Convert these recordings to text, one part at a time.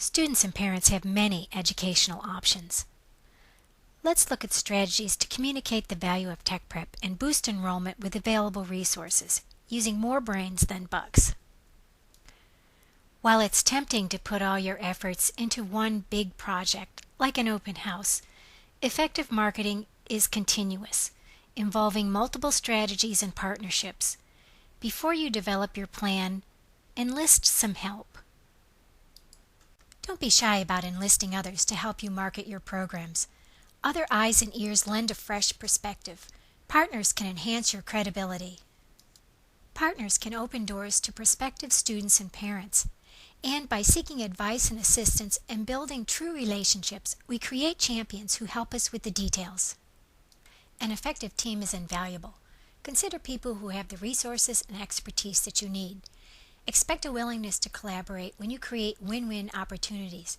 Students and parents have many educational options. Let's look at strategies to communicate the value of tech prep and boost enrollment with available resources, using more brains than bucks. While it's tempting to put all your efforts into one big project, like an open house, effective marketing is continuous, involving multiple strategies and partnerships. Before you develop your plan, enlist some help. Don't be shy about enlisting others to help you market your programs. Other eyes and ears lend a fresh perspective. Partners can enhance your credibility. Partners can open doors to prospective students and parents. And by seeking advice and assistance and building true relationships, we create champions who help us with the details. An effective team is invaluable. Consider people who have the resources and expertise that you need. Expect a willingness to collaborate when you create win-win opportunities.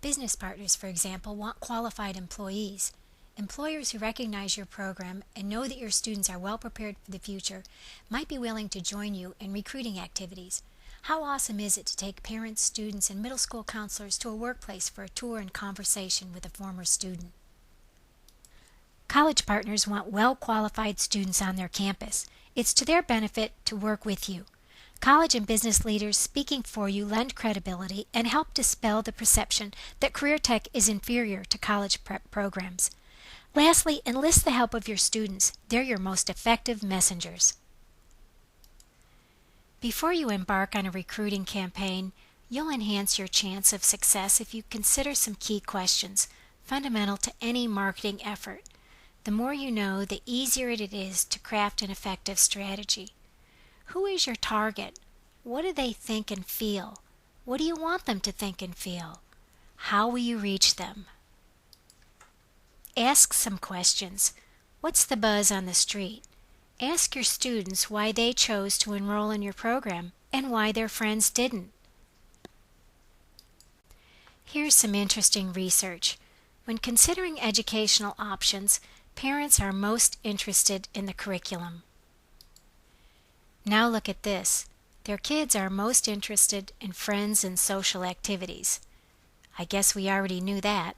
Business partners, for example, want qualified employees. Employers who recognize your program and know that your students are well prepared for the future might be willing to join you in recruiting activities. How awesome is it to take parents, students, and middle school counselors to a workplace for a tour and conversation with a former student? College partners want well-qualified students on their campus. It's to their benefit to work with you. College and business leaders speaking for you lend credibility and help dispel the perception that career tech is inferior to college prep programs. Lastly, enlist the help of your students. They're your most effective messengers. Before you embark on a recruiting campaign, you'll enhance your chance of success if you consider some key questions, fundamental to any marketing effort. The more you know, the easier it is to craft an effective strategy. Who is your target? What do they think and feel? What do you want them to think and feel? How will you reach them? Ask some questions. What's the buzz on the street? Ask your students why they chose to enroll in your program and why their friends didn't. Here's some interesting research. When considering educational options, parents are most interested in the curriculum. Now look at this. Their kids are most interested in friends and social activities. I guess we already knew that.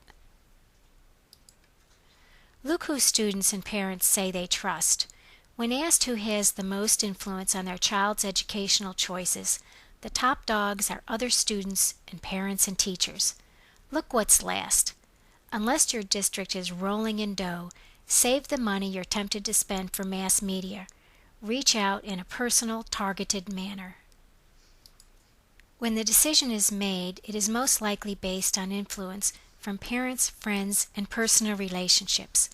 Look who students and parents say they trust. When asked who has the most influence on their child's educational choices, the top dogs are other students and parents and teachers. Look what's last. Unless your district is rolling in dough, save the money you're tempted to spend for mass media. Reach out in a personal, targeted manner. When the decision is made, it is most likely based on influence from parents, friends, and personal relationships.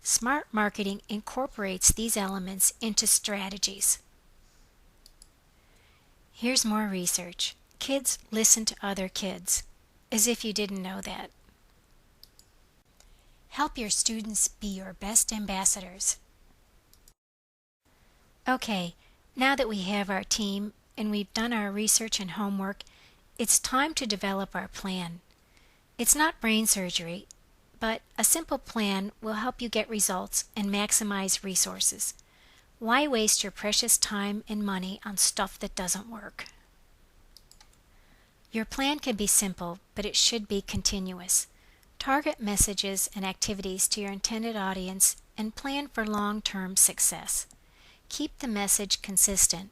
Smart marketing incorporates these elements into strategies. Here's more research. Kids listen to other kids. As if you didn't know that. Help your students be your best ambassadors. Okay, now that we have our team and we've done our research and homework, it's time to develop our plan. It's not brain surgery, but a simple plan will help you get results and maximize resources. Why waste your precious time and money on stuff that doesn't work? Your plan can be simple, but it should be continuous. Target messages and activities to your intended audience and plan for long-term success. Keep the message consistent,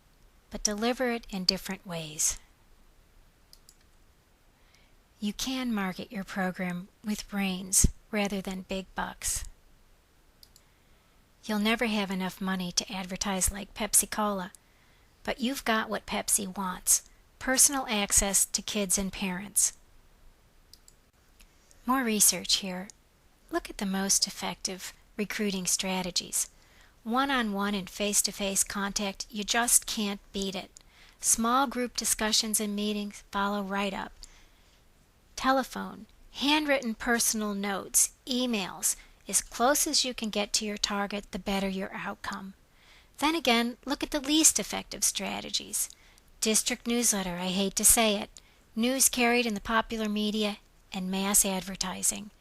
but deliver it in different ways. You can market your program with brains rather than big bucks. You'll never have enough money to advertise like Pepsi-Cola, but you've got what Pepsi wants: personal access to kids and parents. More research here. Look at the most effective recruiting strategies. One-on-one and face-to-face contact, you just can't beat it. Small group discussions and meetings follow right up. Telephone, handwritten personal notes, emails, as close as you can get to your target, the better your outcome. Then again, look at the least effective strategies. District newsletter, I hate to say it, news carried in the popular media, and mass advertising.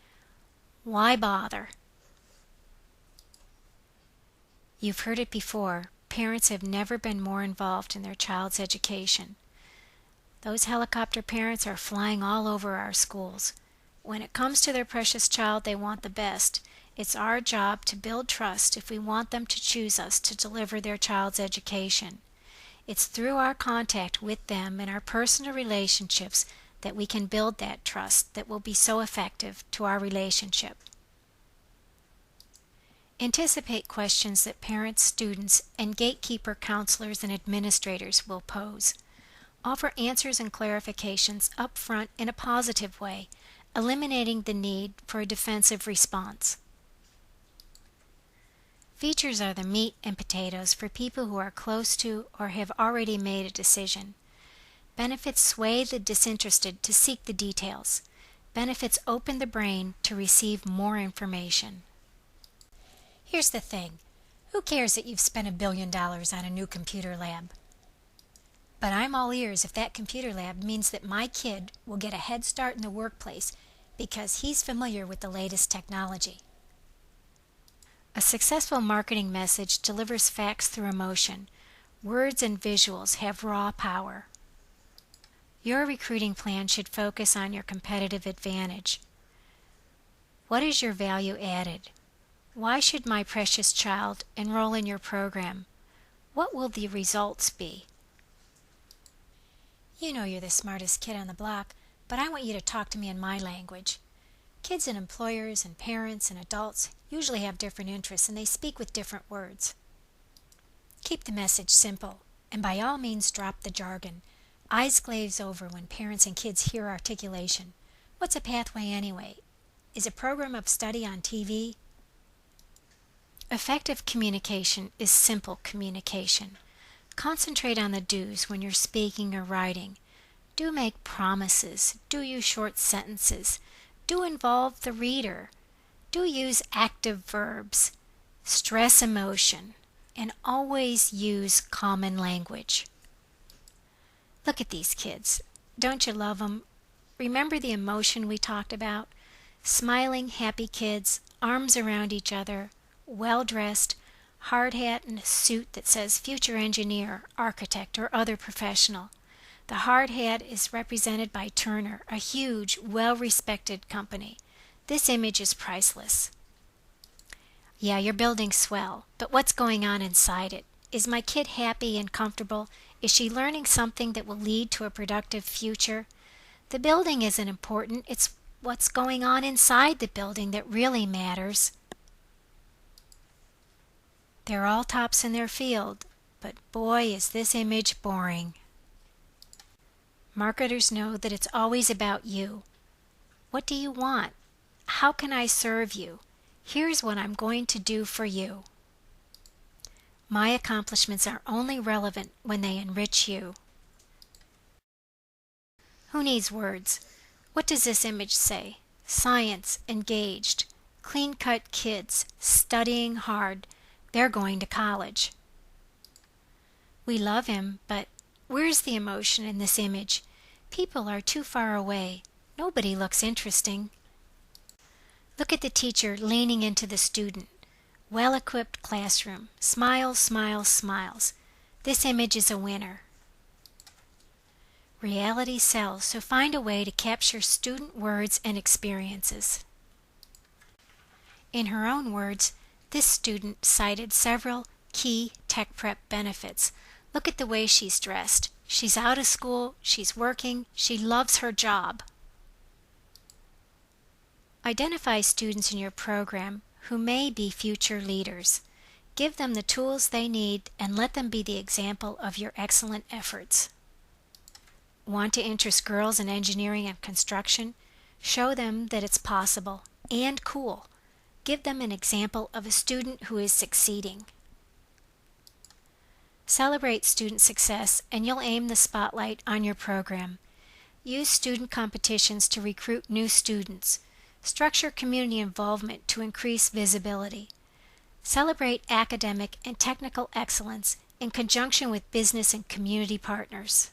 Why bother? You've heard it before, parents have never been more involved in their child's education. Those helicopter parents are flying all over our schools. When it comes to their precious child, they want the best. It's our job to build trust if we want them to choose us to deliver their child's education. It's through our contact with them and our personal relationships that we can build that trust that will be so effective to our relationship. Anticipate questions that parents, students, and gatekeeper counselors and administrators will pose. Offer answers and clarifications up front in a positive way, eliminating the need for a defensive response. Features are the meat and potatoes for people who are close to or have already made a decision. Benefits sway the disinterested to seek the details. Benefits open the brain to receive more information. Here's the thing. Who cares that you've spent $1 billion on a new computer lab? But I'm all ears if that computer lab means that my kid will get a head start in the workplace because he's familiar with the latest technology. A successful marketing message delivers facts through emotion. Words and visuals have raw power. Your recruiting plan should focus on your competitive advantage. What is your value added? Why should my precious child enroll in your program? What will the results be? You know you're the smartest kid on the block, but I want you to talk to me in my language. Kids and employers and parents and adults usually have different interests and they speak with different words. Keep the message simple, and by all means drop the jargon. Eyes glaze over when parents and kids hear articulation. What's a pathway anyway? Is a program of study on TV? Effective communication is simple communication. Concentrate on the do's when you're speaking or writing. Do make promises. Do use short sentences. Do involve the reader. Do use active verbs. Stress emotion. And always use common language. Look at these kids. Don't you love them? Remember the emotion we talked about? Smiling, happy kids, arms around each other, well-dressed, hard hat and a suit that says future engineer, architect, or other professional. The hard hat is represented by Turner, a huge, well-respected company. This image is priceless. Yeah, your building's swell, but what's going on inside it? Is my kid happy and comfortable? Is she learning something that will lead to a productive future? The building isn't important. It's what's going on inside the building that really matters. They're all tops in their field, but boy, is this image boring. Marketers know that it's always about you. What do you want? How can I serve you? Here's what I'm going to do for you. My accomplishments are only relevant when they enrich you. Who needs words? What does this image say? Science, engaged, clean-cut kids, studying hard. They're going to college. We love him, but where's the emotion in this image? People are too far away. Nobody looks interesting. Look at the teacher leaning into the student. Well-equipped classroom. Smiles, smiles, smiles. This image is a winner. Reality sells, so find a way to capture student words and experiences. In her own words, this student cited several key tech prep benefits. Look at the way she's dressed. She's out of school, she's working, she loves her job. Identify students in your program who may be future leaders. Give them the tools they need and let them be the example of your excellent efforts. Want to interest girls in engineering and construction? Show them that it's possible and cool. Give them an example of a student who is succeeding. Celebrate student success and you'll aim the spotlight on your program. Use student competitions to recruit new students. Structure community involvement to increase visibility. Celebrate academic and technical excellence in conjunction with business and community partners.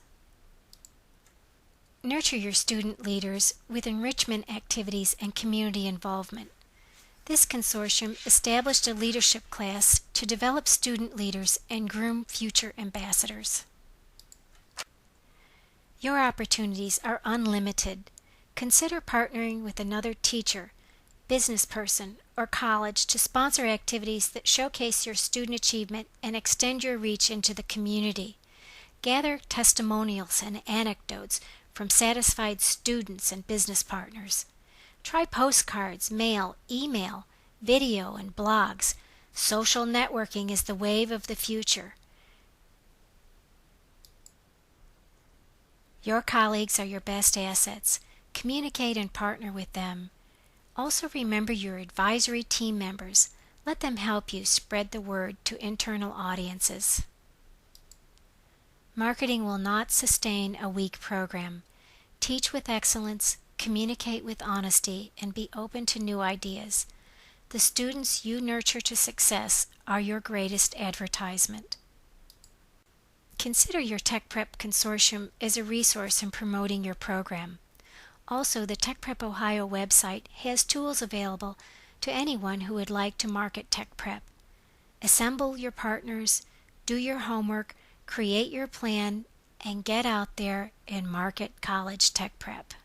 Nurture your student leaders with enrichment activities and community involvement. This consortium established a leadership class to develop student leaders and groom future ambassadors. Your opportunities are unlimited. Consider partnering with another teacher, business person, or college to sponsor activities that showcase your student achievement and extend your reach into the community. Gather testimonials and anecdotes from satisfied students and business partners. Try postcards, mail, email, video, and blogs. Social networking is the wave of the future. Your colleagues are your best assets. Communicate and partner with them. Also remember your advisory team members. Let them help you spread the word to internal audiences. Marketing will not sustain a weak program. Teach with excellence, communicate with honesty, and be open to new ideas. The students you nurture to success are your greatest advertisement. Consider your Tech Prep Consortium as a resource in promoting your program. Also, the Tech Prep Ohio website has tools available to anyone who would like to market Tech Prep. Assemble your partners, do your homework, create your plan, and get out there and market college Tech Prep.